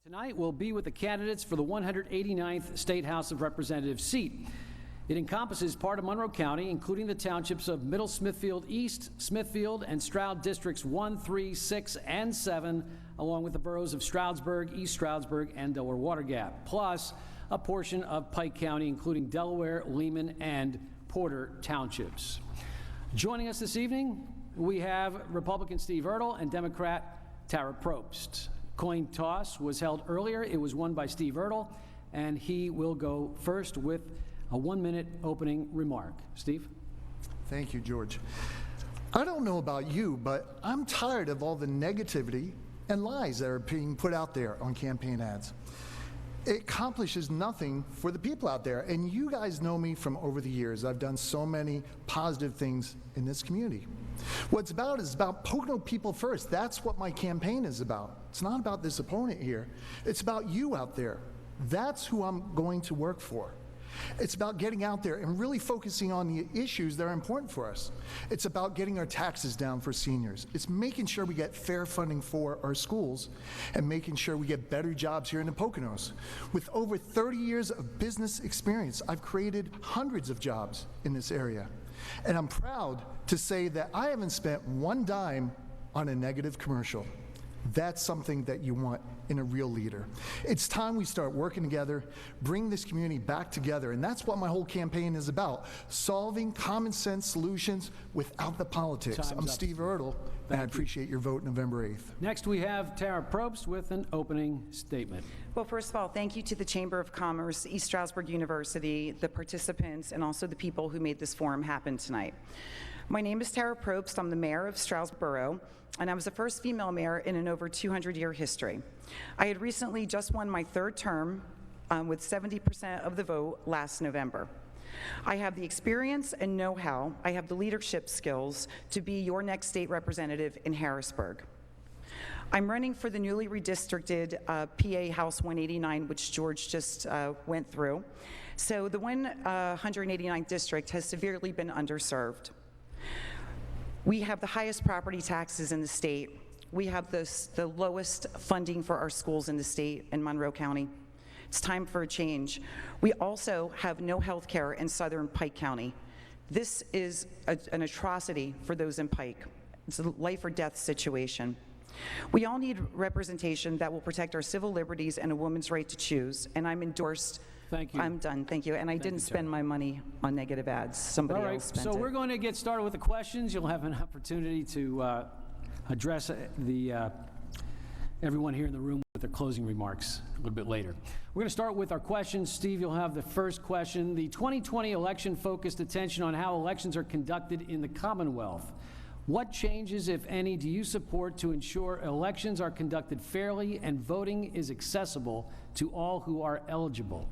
Tonight we'll be with the candidates for the 189th State House of Representatives seat. It encompasses part of Monroe County, including the townships of Middle Smithfield East, Smithfield, and Stroud Districts 1, 3, 6, and 7, along with the boroughs of Stroudsburg, East Stroudsburg, and Delaware Water Gap, plus a portion of Pike County, including Delaware, Lehman, and Porter townships. Joining us this evening, we have Republican Steve Ertle and Democrat Tarah Probst. Coin toss was held earlier. It was won by Steve Ertle, and he will go first with a 1-minute opening remark. Steve? Thank you, George. I don't know about you, but I'm tired of all the negativity and lies that are being put out there on campaign ads. It accomplishes nothing for the people out there, and you guys know me from over the years. I've done so many positive things in this community. What it's about is about Pocono people first. That's what my campaign is about. It's not about this opponent here. It's about you out there. That's who I'm going to work for. It's about getting out there and really focusing on the issues that are important for us. It's about getting our taxes down for seniors. It's making sure we get fair funding for our schools and making sure we get better jobs here in the Poconos. With over 30 years of business experience, I've created hundreds of jobs in this area. And I'm proud to say that I haven't spent one dime on a negative commercial. That's something that you want in a real leader. It's time we start working together, bring this community back together, and that's what my whole campaign is about, solving common sense solutions without the politics. I'm Steve Ertle, and I appreciate your vote November 8th. Next, we have Tarah Probst with an opening statement. Well, first of all, thank you to the Chamber of Commerce, East Stroudsburg University, the participants, and also the people who made this forum happen tonight. My name is Tarah Probst. I'm the mayor of Stroudsburg Borough, and I was the first female mayor in an over 200-year history. I had recently just won my third term with 70% of the vote last November. I have the experience and know-how, I have the leadership skills to be your next state representative in Harrisburg. I'm running for the newly redistricted PA House 189, which George just went through. So the 189th district has severely been underserved. We have the highest property taxes in the state. We have the lowest funding for our schools in the state in Monroe County. It's time for a change. We also have no health care in southern Pike County. This is an atrocity for those in Pike. It's a life or death situation. We all need representation that will protect our civil liberties and a woman's right to choose, and I'm endorsed. Thank you. I'm done, thank you. And I didn't spend my money on negative ads. Somebody else spent it. So we're going to get started with the questions. You'll have an opportunity to address everyone here in the room with their closing remarks a little bit later. We're going to start with our questions. Steve, you'll have the first question. The 2020 election focused attention on how elections are conducted in the Commonwealth. What changes, if any, do you support to ensure elections are conducted fairly and voting is accessible to all who are eligible?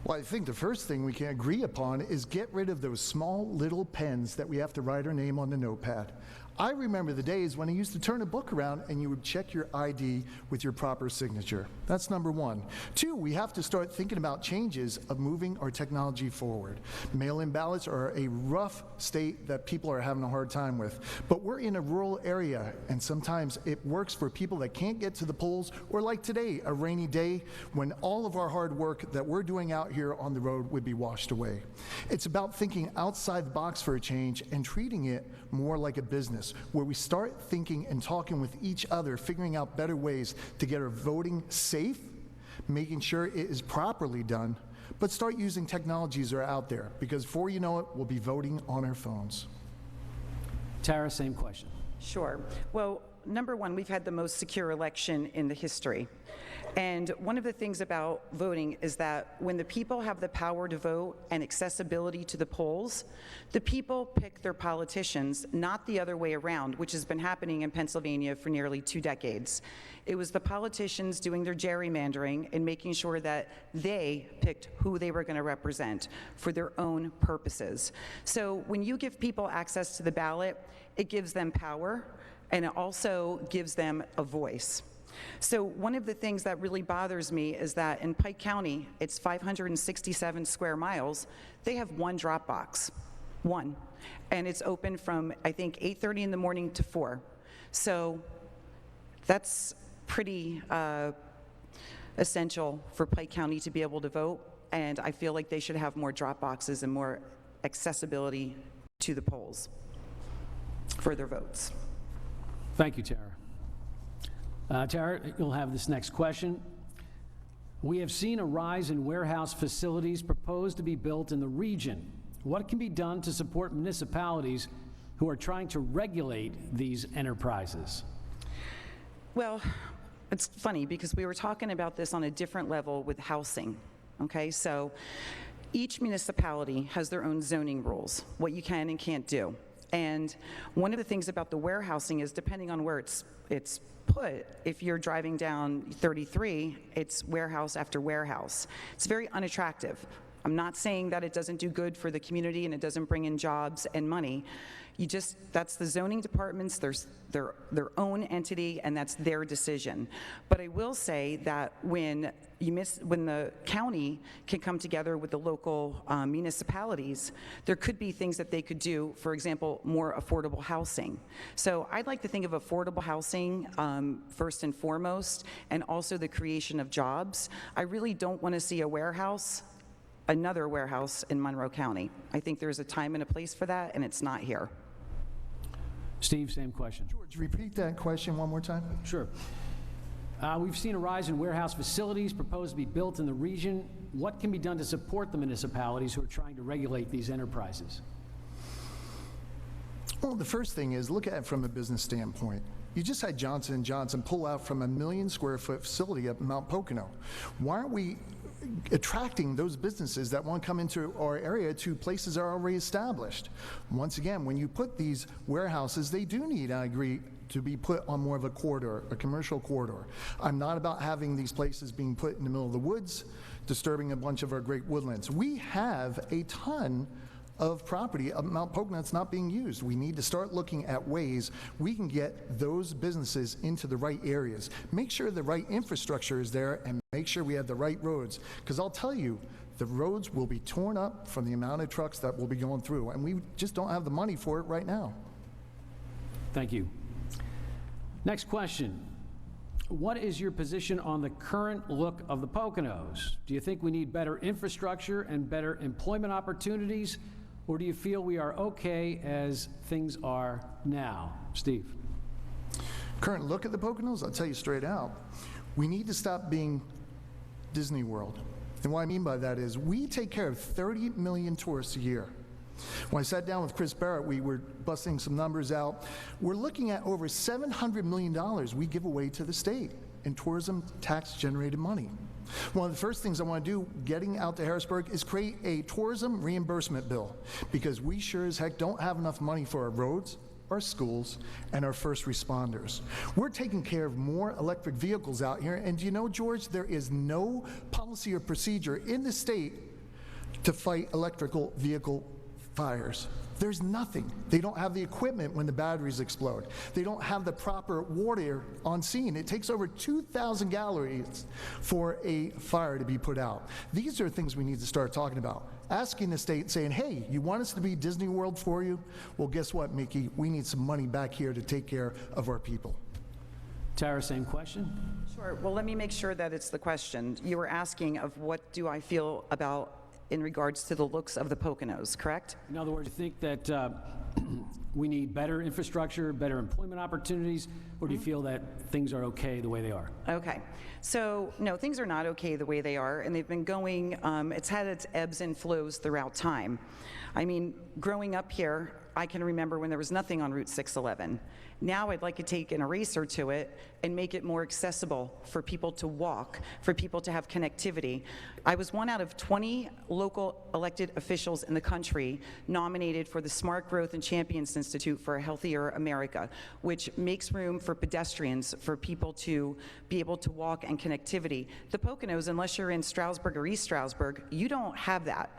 Well, I think the first thing we can agree upon is get rid of those small little pens that we have to write our name on the notepad. I remember the days when I used to turn a book around and you would check your ID with your proper signature. That's number one. Two, we have to start thinking about changes of moving our technology forward. Mail-in ballots are a rough state that people are having a hard time with. But we're in a rural area, and sometimes it works for people that can't get to the polls, or like today, a rainy day, when all of our hard work that we're doing out here on the road would be washed away. It's about thinking outside the box for a change and treating it more like a business, where we start thinking and talking with each other, figuring out better ways to get our voting safe, making sure it is properly done, but start using technologies that are out there, because before you know it, we'll be voting on our phones. Tarah, same question. Sure. Well, number one, we've had the most secure election in the history. And one of the things about voting is that when the people have the power to vote and accessibility to the polls, the people pick their politicians, not the other way around, which has been happening in Pennsylvania for nearly 2 decades. It was the politicians doing their gerrymandering and making sure that they picked who they were going to represent for their own purposes. So when you give people access to the ballot, it gives them power, and it also gives them a voice. So one of the things that really bothers me is that in Pike County, it's 567 square miles. They have one drop box, one, and it's open from, I think, 8:30 in the morning to 4. So that's pretty essential for Pike County to be able to vote, and I feel like they should have more drop boxes and more accessibility to the polls for their votes. Thank you, Tara. Tara, you'll have this next question. We have seen a rise in warehouse facilities proposed to be built in the region. What can be done to support municipalities who are trying to regulate these enterprises? Well, it's funny because we were talking about this on a different level with housing, okay? So each municipality has their own zoning rules, what you can and can't do. And one of the things about the warehousing is depending on where it's put, if you're driving down 33, it's warehouse after warehouse. It's very unattractive. I'm not saying that it doesn't do good for the community and it doesn't bring in jobs and money. That's the zoning department's, their own entity, and that's their decision. But I will say that when the county can come together with the local municipalities, there could be things that they could do, for example, more affordable housing. So I'd like to think of affordable housing first and foremost, and also the creation of jobs. I really don't want to see another warehouse in Monroe County. I think there's a time and a place for that, and it's not here. Steve, same question. George, repeat that question one more time. Sure. We've seen a rise in warehouse facilities proposed to be built in the region. What can be done to support the municipalities who are trying to regulate these enterprises? Well, the first thing is look at it from a business standpoint. You just had Johnson & Johnson pull out from a 1 million square foot facility up in Mount Pocono. Why aren't we attracting those businesses that want to come into our area to places that are already established? Once again, when you put these warehouses, they do need, I agree, to be put on more of a corridor, a commercial corridor. I'm not about having these places being put in the middle of the woods, disturbing a bunch of our great woodlands. We have a ton of property of Mount Pocono that's not being used. We need to start looking at ways we can get those businesses into the right areas. Make sure the right infrastructure is there and make sure we have the right roads. Because I'll tell you, the roads will be torn up from the amount of trucks that will be going through, and we just don't have the money for it right now. Thank you. Next question. What is your position on the current look of the Poconos? Do you think we need better infrastructure and better employment opportunities? Or do you feel we are okay as things are now? Steve. Current look at the Poconos, I'll tell you straight out, we need to stop being Disney World. And what I mean by that is we take care of 30 million tourists a year. When I sat down with Chris Barrett, we were busting some numbers out. We're looking at over $700 million we give away to the state in tourism tax-generated money. One of the first things I want to do getting out to Harrisburg is create a tourism reimbursement bill, because we sure as heck don't have enough money for our roads, our schools, and our first responders. We're taking care of more electric vehicles out here, and do you know, George, there is no policy or procedure in the state to fight electrical vehicle fires. There's nothing. They don't have the equipment when the batteries explode. They don't have the proper water on scene. It takes over 2,000 gallons for a fire to be put out. These are things we need to start talking about. Asking the state, saying, hey, you want us to be Disney World for you? Well, guess what, Mickey? We need some money back here to take care of our people. Tara, same question. Sure. Well, let me make sure that it's the question. You were asking of what do I feel about in regards to the looks of the Poconos, correct? In other words, you think that we need better infrastructure, better employment opportunities, or do you feel that things are okay the way they are? Okay. So, no, things are not okay the way they are, and they've been going, it's had its ebbs and flows throughout time. I mean, growing up here, I can remember when there was nothing on Route 611. Now I'd like to take an eraser to it and make it more accessible for people to walk, for people to have connectivity. I was one out of 20 local elected officials in the country nominated for the Smart Growth and Champions Institute for a Healthier America, which makes room for pedestrians, for people to be able to walk and connectivity. The Poconos, unless you're in Stroudsburg or East Stroudsburg, you don't have that.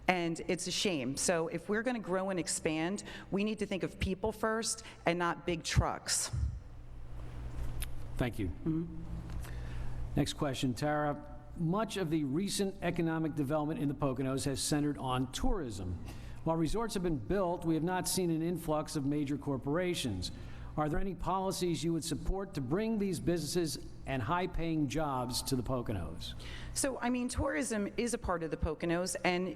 And it's a shame. So if we're going to grow and expand, we need to think of people first and not big trucks. Thank you. Next question, Tara. Much of the recent economic development in the Poconos has centered on tourism. While resorts have been built, we have not seen an influx of major corporations. Are there any policies you would support to bring these businesses and high-paying jobs to the Poconos? So, I mean, tourism is a part of the Poconos, and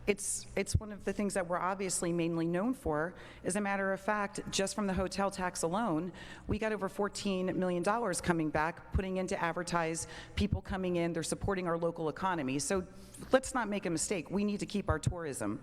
it's one of the things that we're obviously mainly known for. As a matter of fact, just from the hotel tax alone, we got over $14 million coming back, putting in to advertise people coming in. They're supporting our local economy. So let's not make a mistake. We need to keep our tourism.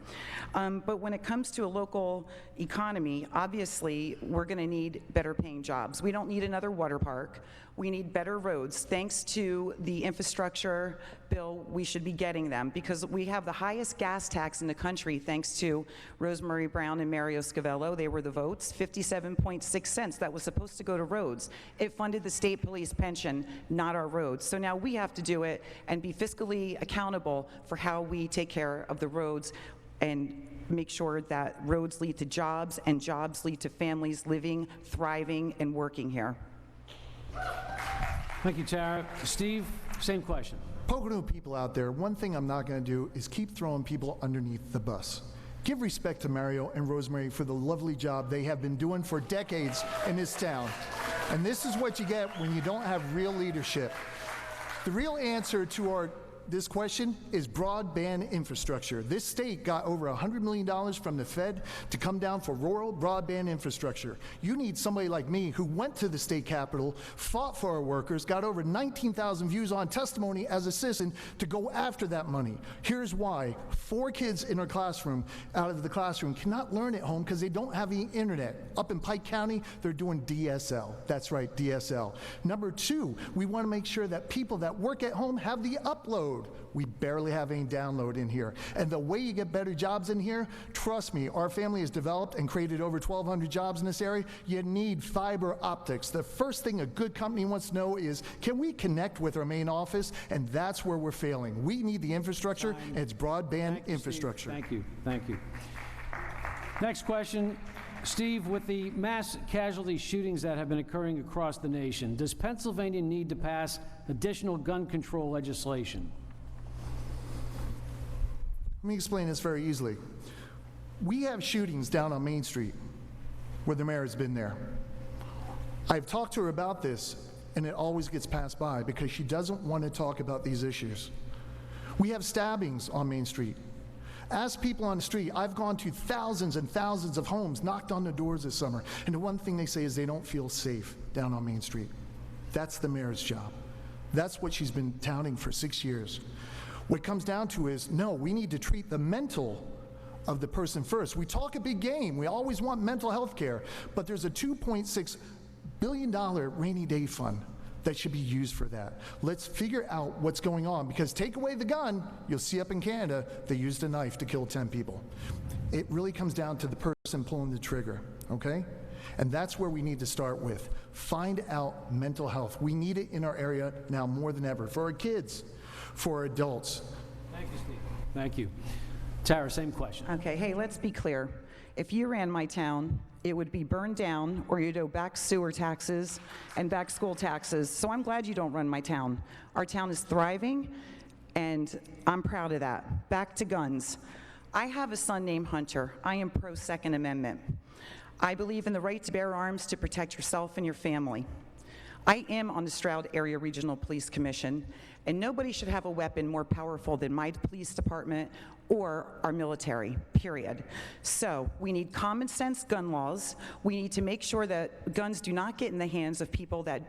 But when it comes to a local economy, obviously, we're going to need better paying jobs. We don't need another water park. We need better roads. Thanks to the infrastructure bill, we should be getting them because we have the highest gas tax in the country thanks to Rosemary Brown and Mario Scavello. They were the votes, 57.6 cents. That was supposed to go to roads. It funded the state police pension, not our roads. So now we have to do it and be fiscally accountable for how we take care of the roads and make sure that roads lead to jobs and jobs lead to families living, thriving, and working here. Thank you, Tarah. Steve, same question. Pocono people out there, one thing I'm not going to do is keep throwing people underneath the bus. Give respect to Mario and Rosemary for the lovely job they have been doing for decades in this town. And this is what you get when you don't have real leadership. The real answer to this question is broadband infrastructure. This state got over $100 million from the Fed to come down for rural broadband infrastructure. You need somebody like me who went to the state capitol, fought for our workers, got over 19,000 views on testimony as a citizen to go after that money. Here's why. 4 kids in our classroom, out of the classroom, cannot learn at home because they don't have the internet. Up in Pike County, they're doing DSL. That's right, DSL. Number 2, we want to make sure that people that work at home have the upload. We barely have any download in here. And the way you get better jobs in here, trust me, our family has developed and created over 1,200 jobs in this area. You need fiber optics. The first thing a good company wants to know is, can we connect with our main office? And that's where we're failing. We need the infrastructure, and it's broadband infrastructure. Thank you. Thank you. Next question. Steve, with the mass casualty shootings that have been occurring across the nation, does Pennsylvania need to pass additional gun control legislation? Let me explain this very easily. We have shootings down on Main Street where the mayor has been there. I've talked to her about this, and it always gets passed by because she doesn't want to talk about these issues. We have stabbings on Main Street. Ask people on the street. I've gone to thousands and thousands of homes, knocked on the doors this summer, and the one thing they say is they don't feel safe down on Main Street. That's the mayor's job. That's what she's been touting for 6 years. What it comes down to is, no, we need to treat the mental of the person first. We talk a big game. We always want mental health care, but there's a $2.6 billion rainy day fund that should be used for that. Let's figure out what's going on, because take away the gun, you'll see up in Canada, they used a knife to kill 10 people. It really comes down to the person pulling the trigger, okay? And that's where we need to start with. Find out mental health. We need it in our area now more than ever, for our kids, for adults. Thank you, Steve. Thank you. Tara, same question. Okay, hey, let's be clear. If you ran my town, it would be burned down, or you'd owe back sewer taxes and back school taxes. So I'm glad you don't run my town. Our town is thriving, and I'm proud of that. Back to guns. I have a son named Hunter. I am pro Second Amendment. I believe in the right to bear arms to protect yourself and your family. I am on the Stroud Area Regional Police Commission, and nobody should have a weapon more powerful than my police department or our military, period. So we need common sense gun laws. We need to make sure that guns do not get in the hands of people that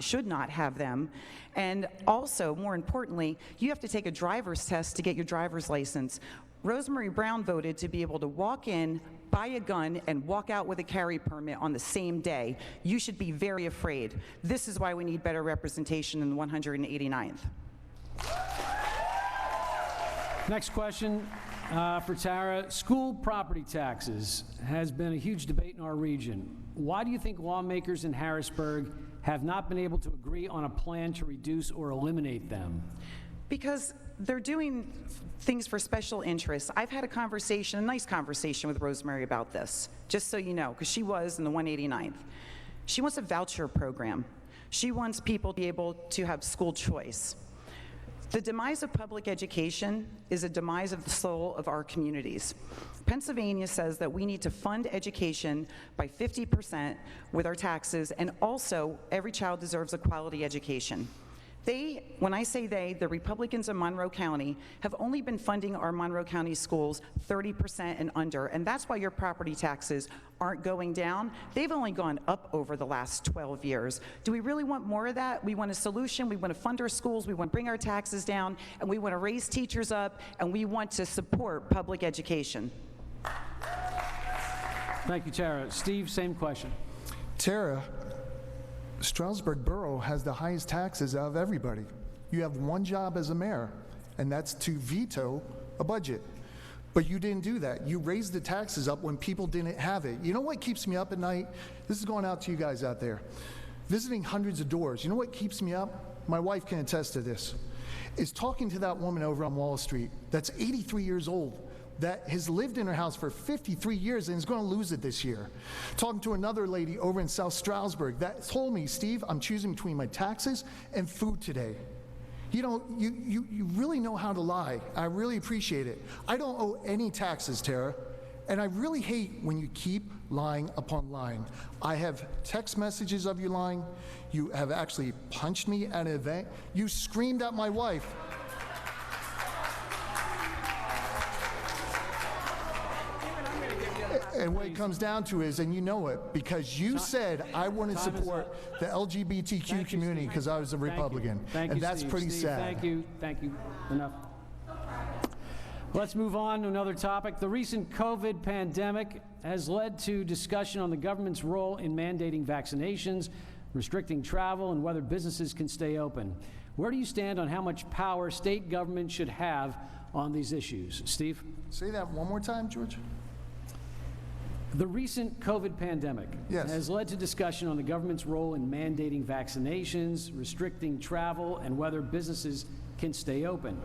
should not have them. And also, more importantly, you have to take a driver's test to get your driver's license. Rosemary Brown voted to be able to walk in, buy a gun, and walk out with a carry permit on the same day. You should be very afraid. This is why we need better representation in the 189th. Next question for Tara. School property taxes has been a huge debate in our region. Why do you think lawmakers in Harrisburg have not been able to agree on a plan to reduce or eliminate them? Because they're doing things for special interests. I've had a nice conversation with Rosemary about this, just so you know, because she was in the 189th. She wants a voucher program. She wants people to be able to have school choice. The demise of public education is a demise of the soul of our communities. Pennsylvania says that we need to fund education by 50% with our taxes, and also every child deserves a quality education. When I say they, the Republicans in Monroe County have only been funding our Monroe County schools 30% and under, and that's why your property taxes aren't going down. They've only gone up over the last 12 years. Do we really want more of that? We want a solution. We want to fund our schools. We want to bring our taxes down, and we want to raise teachers up, and we want to support public education. Thank you, Tarah. Steve, same question. Tarah, Stroudsburg Borough has the highest taxes out of everybody. You have one job as a mayor, and that's to veto a budget. But you didn't do that. You raised the taxes up when people didn't have it. You know what keeps me up at night? This is going out to you guys out there. Visiting hundreds of doors. You know what keeps me up? My wife can attest to this. Is talking to that woman over on Wall Street that's 83 years old, that has lived in her house for 53 years and is going to lose it this year. Talking to another lady over in South Stroudsburg that told me, Steve, I'm choosing between my taxes and food today. You know, you really know how to lie. I really appreciate it. I don't owe any taxes, Tarah, and I really hate when you keep lying upon lying. I have text messages of you lying. You have actually punched me at an event. You screamed at my wife. And what it comes down to is, and you know it, because you said I want to support the LGBTQ community because I was a Republican. Thank you, and that's Steve. pretty Steve, sad. Thank you. Enough. Let's move on to another topic. The recent COVID pandemic has led to discussion on the government's role in mandating vaccinations, restricting travel, and whether businesses can stay open. Where do you stand on how much power state government should have on these issues? Steve? Say that one more time, George. The recent COVID pandemic has led to discussion on the government's role in mandating vaccinations, restricting travel, and whether businesses can stay open.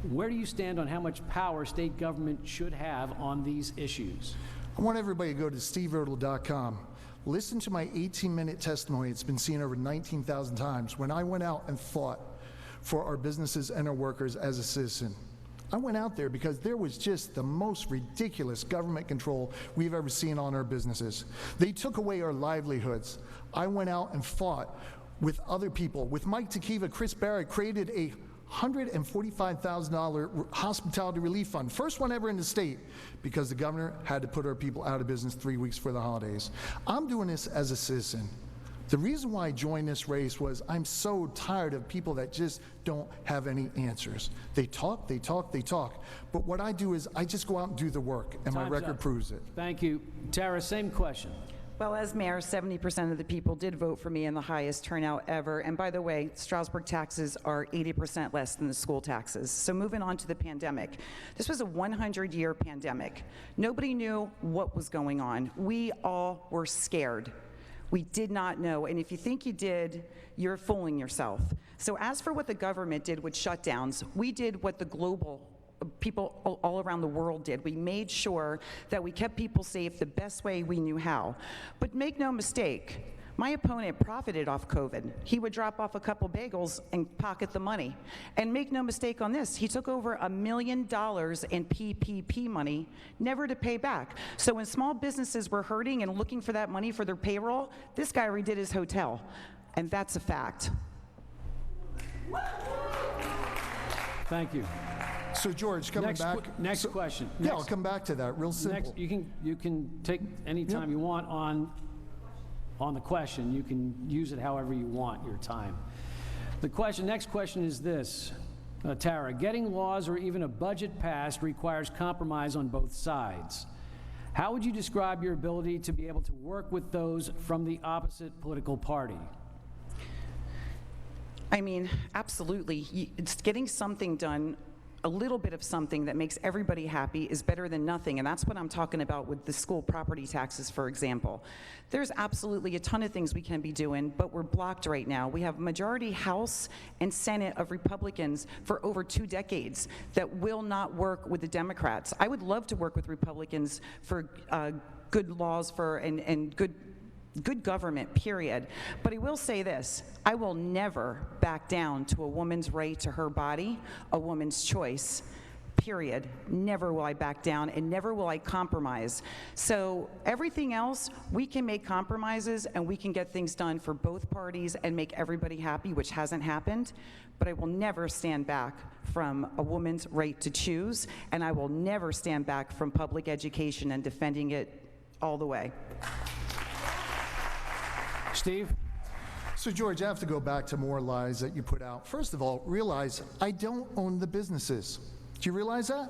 Where do you stand on how much power state government should have on these issues? I want everybody to go to steveertle.com. Listen to my 18-minute testimony. It's been seen over 19,000 times when I went out and fought for our businesses and our workers as a citizen. I went out there because there was just the most ridiculous government control we've ever seen on our businesses. They took away our livelihoods. I went out and fought with other people. With Mike Tekiva, Chris Barrett created a $145,000 hospitality relief fund, first one ever in the state, because the governor had to put our people out of business 3 weeks for the holidays. I'm doing this as a citizen. The reason why I joined this race was I'm so tired of people that just don't have any answers. They talk, but what I do is I just go out and do the work, and my record proves it. Thank you. Tara, same question. Well, as mayor, 70% of the people did vote for me in the highest turnout ever. And by the way, Stroudsburg taxes are 80% less than the school taxes. So moving on to the pandemic. This was a 100-year pandemic. Nobody knew what was going on. We all were scared. We did not know, and if you think you did, you're fooling yourself. So as for what the government did with shutdowns, we did what the global people all around the world did. We made sure that we kept people safe the best way we knew how. But make no mistake, my opponent profited off COVID. He would drop off a couple bagels and pocket the money. And make no mistake on this, he took over $1 million in PPP money, never to pay back. So when small businesses were hurting and looking for that money for their payroll, this guy redid his hotel. And that's a fact. Thank you. So George, coming back. Next question. Yeah, I'll come back to that real simple. You can take any time you want on the question. You can use it however you want your time. Next question is this, Tara. Getting laws or even a budget passed requires compromise on both sides. How would you describe your ability to be able to work with those from the opposite political party? I mean, absolutely. It's getting something done. A little bit of something that makes everybody happy is better than nothing, and that's what I'm talking about with the school property taxes, for example. There's absolutely a ton of things we can be doing, but we're blocked right now. We have majority House and Senate of Republicans for over 2 decades that will not work with the Democrats. I would love to work with Republicans for good laws and good good government, period. But I will say this, I will never back down to a woman's right to her body, a woman's choice, period. Never will I back down, and never will I compromise. So everything else, we can make compromises and we can get things done for both parties and make everybody happy, which hasn't happened. But I will never stand back from a woman's right to choose, and I will never stand back from public education and defending it all the way. Steve? So, George, I have to go back to more lies that you put out. First of all, realize I don't own the businesses. Do you realize that?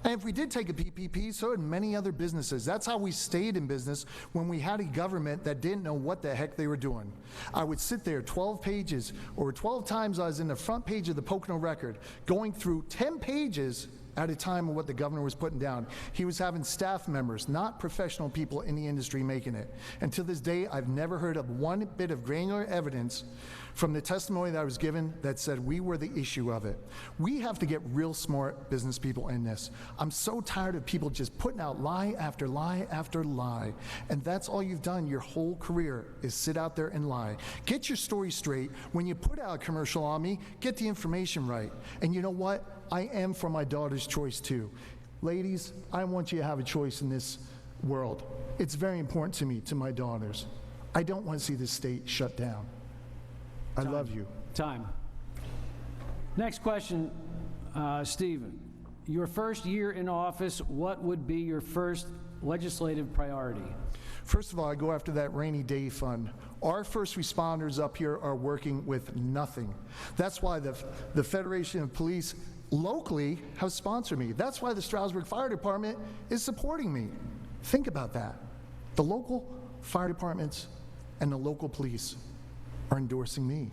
And if we did take a PPP, so did many other businesses. That's how we stayed in business when we had a government that didn't know what the heck they were doing. I would sit there 12 pages, or 12 times I was in the front page of the Pocono Record, going through 10 pages at a time of what the governor was putting down. He was having staff members, not professional people in the industry, making it. And to this day, I've never heard of one bit of granular evidence from the testimony that I was given that said we were the issue of it. We have to get real smart business people in this. I'm so tired of people just putting out lie after lie after lie. And that's all you've done your whole career, is sit out there and lie. Get your story straight. When you put out a commercial on me, get the information right. And you know what? I am for my daughter's choice too. Ladies, I want you to have a choice in this world. It's very important to me, to my daughters. I don't want to see this state shut down. I love you. Time. Next question, Stephen. Your first year in office, what would be your first legislative priority? First of all, I go after that rainy day fund. Our first responders up here are working with nothing. That's why the Federation of Police locally have sponsored me. That's why the Stroudsburg Fire Department is supporting me. Think about that. The local fire departments and the local police are endorsing me.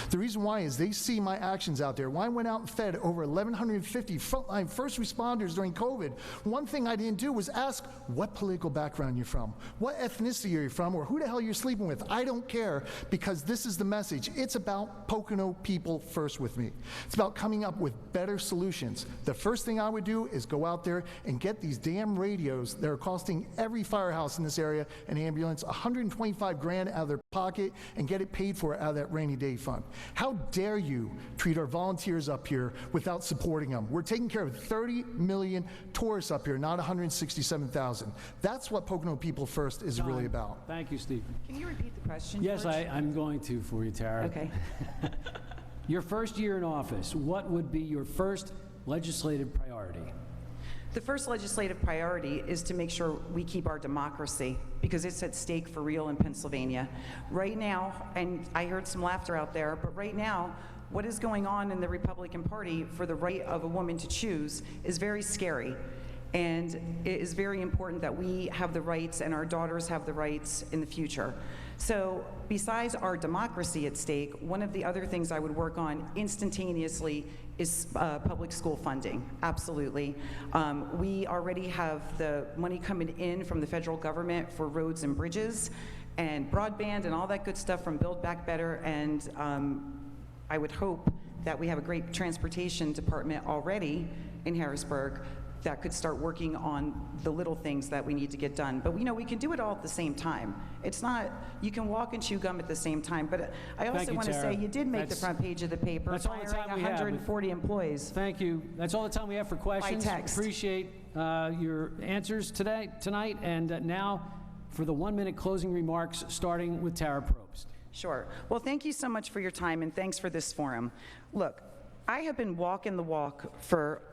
The reason why is they see my actions out there. When I went out and fed over 1,150 frontline first responders during COVID, one thing I didn't do was ask what political background you're from, what ethnicity are you from, or who the hell you're sleeping with. I don't care, because this is the message. It's about Pocono people first with me. It's about coming up with better solutions. The first thing I would do is go out there and get these damn radios that are costing every firehouse in this area an ambulance $125,000 out of their pocket and get it paid for out of that rainy day fund. How dare you treat our volunteers up here without supporting them? We're taking care of 30 million tourists up here, not 167,000. That's what Pocono People First is really about. Thank you, Stephen. Can you repeat the question, Yes, George? I'm going to for you, Tarah. Okay. Your first year in office, what would be your first legislative priority? The first legislative priority is to make sure we keep our democracy, because it's at stake for real in Pennsylvania. Right now, and I heard some laughter out there, but right now, what is going on in the Republican Party for the right of a woman to choose is very scary. And it is very important that we have the rights and our daughters have the rights in the future. So besides our democracy at stake, one of the other things I would work on instantaneously is public school funding, absolutely. We already have the money coming in from the federal government for roads and bridges and broadband and all that good stuff from Build Back Better, and I would hope that we have a great transportation department already in Harrisburg that could start working on the little things that we need to get done. But we know we can do it all at the same time. It's not, you can walk and chew gum at the same time. But I also want to say, you did make the front page of the paper, That's all the firing time we have. 140 employees. Thank you. That's all the time we have for questions. By text. Appreciate your answers tonight. And now for the 1-minute closing remarks, starting with Tarah Probst. Sure. Well, thank you so much for your time, and thanks for this forum. Look, I have been walking the walk for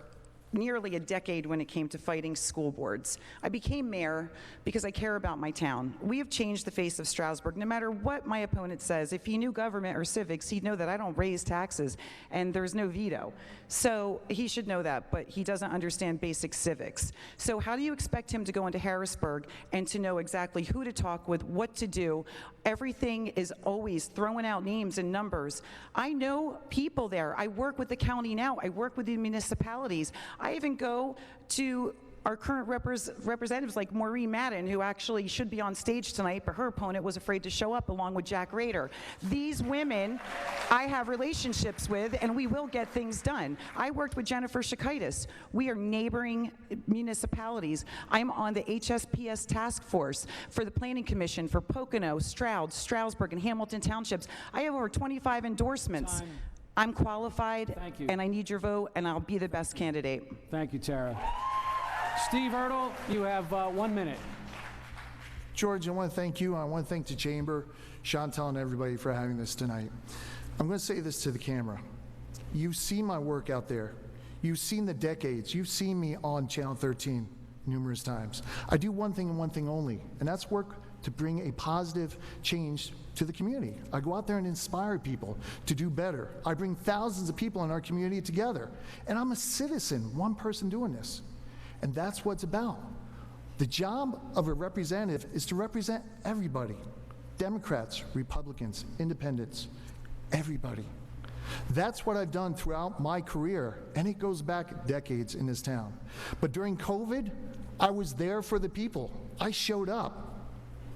nearly a decade when it came to fighting school boards. I became mayor because I care about my town. We have changed the face of Stroudsburg. No matter what my opponent says, if he knew government or civics, he'd know that I don't raise taxes and there's no veto. So he should know that, but he doesn't understand basic civics. So how do you expect him to go into Harrisburg and to know exactly who to talk with, what to do? Everything is always throwing out names and numbers. I know people there. I work with the county now. I work with the municipalities. I even go to our current representatives like Maureen Madden, who actually should be on stage tonight, but her opponent was afraid to show up along with Jack Rader. These women I have relationships with, and we will get things done. I worked with Jennifer Shakaitis. We are neighboring municipalities. I'm on the HSPS task force for the Planning Commission for Pocono, Stroud, Stroudsburg, and Hamilton Townships. I have over 25 endorsements. Time. I'm qualified, Thank you. and I need your vote, and I'll be the best candidate. Thank you, Tara. Steve Ertle, you have 1 minute. George, I want to thank you. I want to thank the Chamber, Chantal, and everybody for having this tonight. I'm going to say this to the camera. You've seen my work out there. You've seen the decades. You've seen me on Channel 13 numerous times. I do one thing and one thing only, and that's work to bring a positive change to the community. I go out there and inspire people to do better. I bring thousands of people in our community together, and I'm a citizen, one person doing this. And that's what it's about. The job of a representative is to represent everybody. Democrats, Republicans, independents, everybody. That's what I've done throughout my career, and it goes back decades in this town. But during COVID, I was there for the people. I showed up.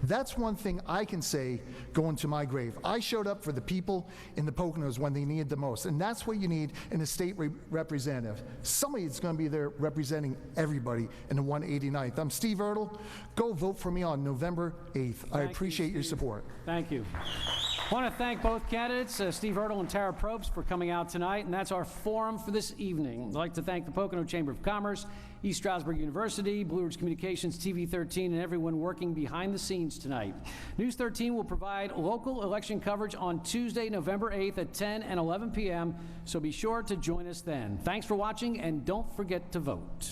That's one thing I can say going to my grave. I showed up for the people in the Poconos when they needed the most, and that's what you need in a state representative. Somebody that's going to be there representing everybody in the 189th. I'm Steve Ertle. Go vote for me on November 8th. I appreciate your support. Thank you. I want to thank both candidates, Steve Ertle and Tarah Probst, for coming out tonight, and that's our forum for this evening. I'd like to thank the Pocono Chamber of Commerce, East Stroudsburg University, Blue Ridge Communications, TV 13, and everyone working behind the scenes tonight. News 13 will provide local election coverage on Tuesday, November 8th at 10 and 11 p.m., so be sure to join us then. Thanks for watching, and don't forget to vote.